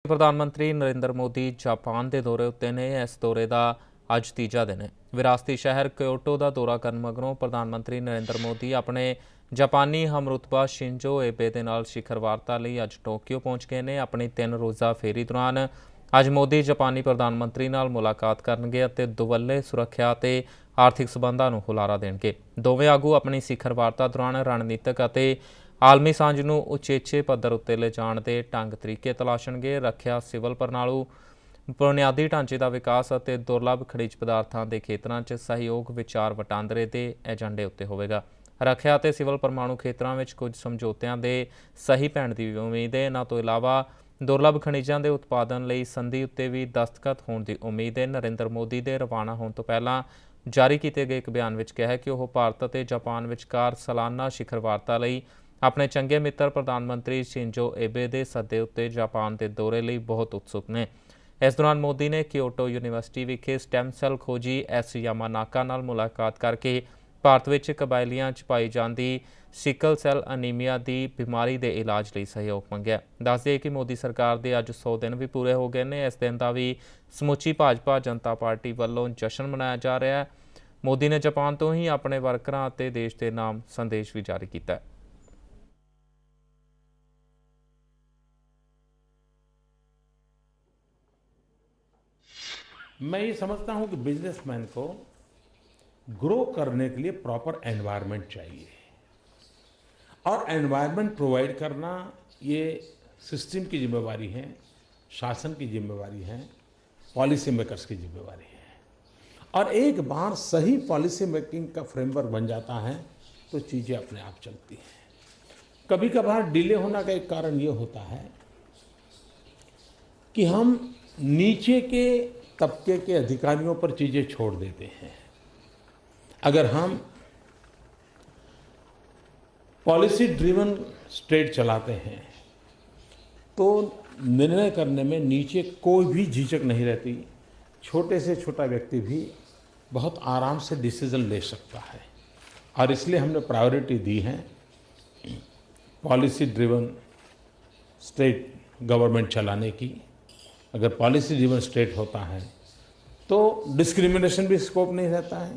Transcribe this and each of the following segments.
प्रधानमंत्री नरेंद्र मोदी जापान के दौरे उत्ते ने। इस दौरे का अज तीजा दिन है। विरासती शहर क्योटो का दौरा करने मगरों प्रधानमंत्री नरेंद्र मोदी अपने जापानी हमरुतबा शिंजो एबे के नाल शिखर वार्ता लई अज टोक्यो पहुंच गए ने। अपनी 3 रोज़ा फेरी दौरान अज मोदी जापानी प्रधानमंत्री नाल मुलाकात करनगे अते दुवल्ले सुरक्षा ते आर्थिक संबंधां नूं हुलारा देणगे। दोवें आगू अपनी शिखर वार्ता दौरान रणनीतिक अते आलमी सांझ नूं उचेचे पद्धर उत्ते ले जाण दे ढंग तरीके तलाशणगे। रखिया, सिविल प्रणाली, बुनियादी ढांचे का विकास और दुर्लभ खनिज पदार्थों के खेत्रों में सहयोग विचार वटांदरे के एजेंडे उत्ते होवेगा। रखिया और सिविल परमाणु खेत्रों में कुछ समझौतों के सही पैण की भी उम्मीद है। इन्हां तो इलावा दुर्लभ खनिजों के उत्पादन लई संधि उत्ते भी दस्तखत होने की उम्मीद है। नरेंद्र मोदी के रवाना होने तो पहला जारी किए गए एक बयान में कहा कि वह भारत और जापान विचकार सालाना शिखर वार्ता लई अपने चंगे मित्र प्रधानमंत्री शिंजो एबे के सद्दे उत्ते जापान के दौरे लई बहुत उत्सुक ने। इस दौरान मोदी ने क्योटो यूनीवर्सिटी विखे स्टैम सैल खोजी एस यामानाका नाल मुलाकात करके भारत विच कबायलियां च पाई जाती सिकल सैल अनीमिया की बीमारी के इलाज लई सहयोग मंगया। दस दिए कि मोदी सरकार के अज 100 दिन भी पूरे हो गए हैं। इस दिन का भी समुची भाजपा जनता पार्टी वालों जश्न मनाया जा रहा है। मोदी ने जापान तो ही अपने वर्करां अते देश के नाम संदेश भी जारी किया है। मैं ये समझता हूं कि बिजनेसमैन को ग्रो करने के लिए प्रॉपर एनवायरनमेंट चाहिए और एनवायरनमेंट प्रोवाइड करना ये सिस्टम की जिम्मेवारी है, शासन की जिम्मेवारी है, पॉलिसी मेकर्स की जिम्मेवारी है। और एक बार सही पॉलिसी मेकिंग का फ्रेमवर्क बन जाता है तो चीज़ें अपने आप चलती हैं। कभी कभार डिले होने का एक कारण ये होता है कि हम नीचे के तबके के अधिकारियों पर चीज़ें छोड़ देते हैं। अगर हम पॉलिसी ड्रिवन स्टेट चलाते हैं तो निर्णय करने में नीचे कोई भी झिझक नहीं रहती। छोटे से छोटा व्यक्ति भी बहुत आराम से डिसीजन ले सकता है और इसलिए हमने प्रायोरिटी दी है पॉलिसी ड्रिवन स्टेट गवर्नमेंट चलाने की। अगर पॉलिसी ड्रिवन स्टेट होता है तो डिस्क्रिमिनेशन भी स्कोप नहीं रहता है,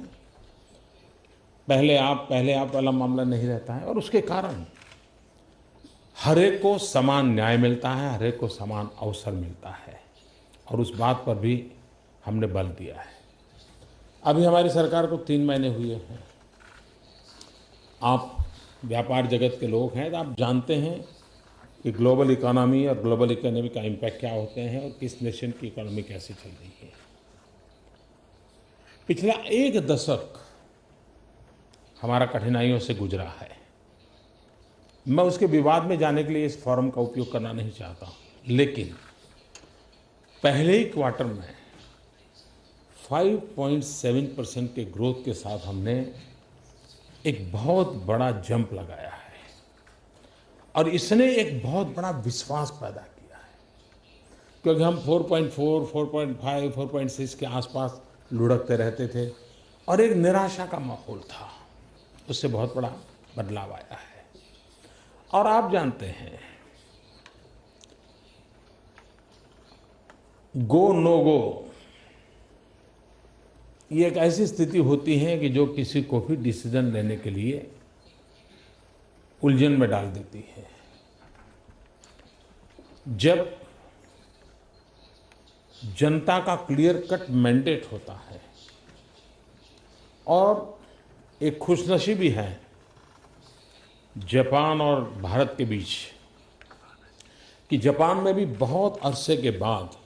पहले आप वाला मामला नहीं रहता है और उसके कारण हर एक को समान न्याय मिलता है, हर एक को समान अवसर मिलता है और उस बात पर भी हमने बल दिया है। अभी हमारी सरकार को 3 महीने हुए हैं। आप व्यापार जगत के लोग हैं तो आप जानते हैं कि ग्लोबल इकोनॉमी और ग्लोबल इकोनॉमी का इम्पैक्ट क्या होते हैं और किस नेशन की इकोनॉमी कैसे चल रही है। पिछला 1 दशक हमारा कठिनाइयों से गुजरा है। मैं उसके विवाद में जाने के लिए इस फोरम का उपयोग करना नहीं चाहता, लेकिन पहले ही क्वार्टर में 5.7% के ग्रोथ के साथ हमने एक बहुत बड़ा जंप लगाया है और इसने एक बहुत बड़ा विश्वास पैदा किया है, क्योंकि हम 4.4, 4.5, 4.6 के आसपास लुढ़कते रहते थे और एक निराशा का माहौल था। उससे बहुत बड़ा बदलाव आया है। और आप जानते हैं गो नो गो ये एक ऐसी स्थिति होती है कि जो किसी को भी डिसीजन लेने के लिए उलझन में डाल देती है। जब जनता का क्लियर कट मैंडेट होता है और एक खुशनसीबी है जापान और भारत के बीच कि जापान में भी बहुत अरसे के बाद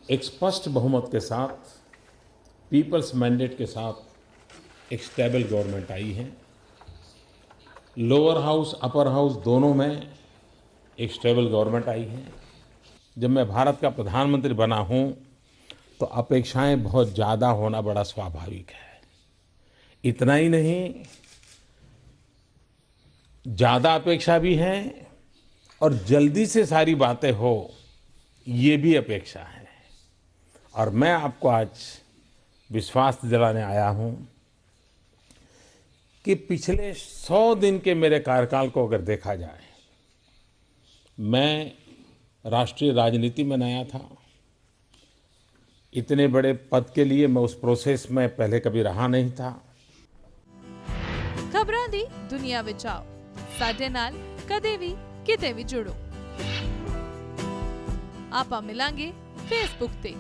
एक स्पष्ट बहुमत के साथ, पीपल्स मैंडेट के साथ एक स्टेबल गवर्नमेंट आई है। लोअर हाउस अपर हाउस दोनों में एक स्टेबल गवर्नमेंट आई है। जब मैं भारत का प्रधानमंत्री बना हूं तो अपेक्षाएं बहुत ज़्यादा होना बड़ा स्वाभाविक है। इतना ही नहीं, ज़्यादा अपेक्षा भी है और जल्दी से सारी बातें हो ये भी अपेक्षा है। और मैं आपको आज विश्वास दिलाने आया हूं कि पिछले 100 दिन के मेरे कार्यकाल को अगर देखा जाए, मैं राष्ट्रीय राजनीति में नया था। इतने बड़े पद के लिए मैं उस प्रोसेस में पहले कभी रहा नहीं था। ਖਬਰਾਂ ਦੀ ਦੁਨੀਆ ਵਿੱਚ ਆਓ, ਸਾਡੇ ਨਾਲ ਕਦੇ ਵੀ ਕਿਤੇ ਵੀ ਜੁੜੋ। ਆਪਾਂ ਮਿਲਾਂਗੇ ਫੇਸਬੁੱਕ ਤੇ,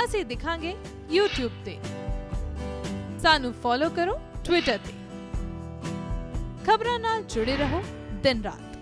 ਅਸੀਂ ਦਿਖਾਂਗੇ YouTube ਤੇ, ਸਾਨੂੰ ਫੋਲੋ ਕਰੋ ਟਵਿੱਟਰ ਤੇ। ਖਬਰਾਂ ਨਾਲ ਜੁੜੇ ਰਹੋ ਦਿਨ ਰਾਤ।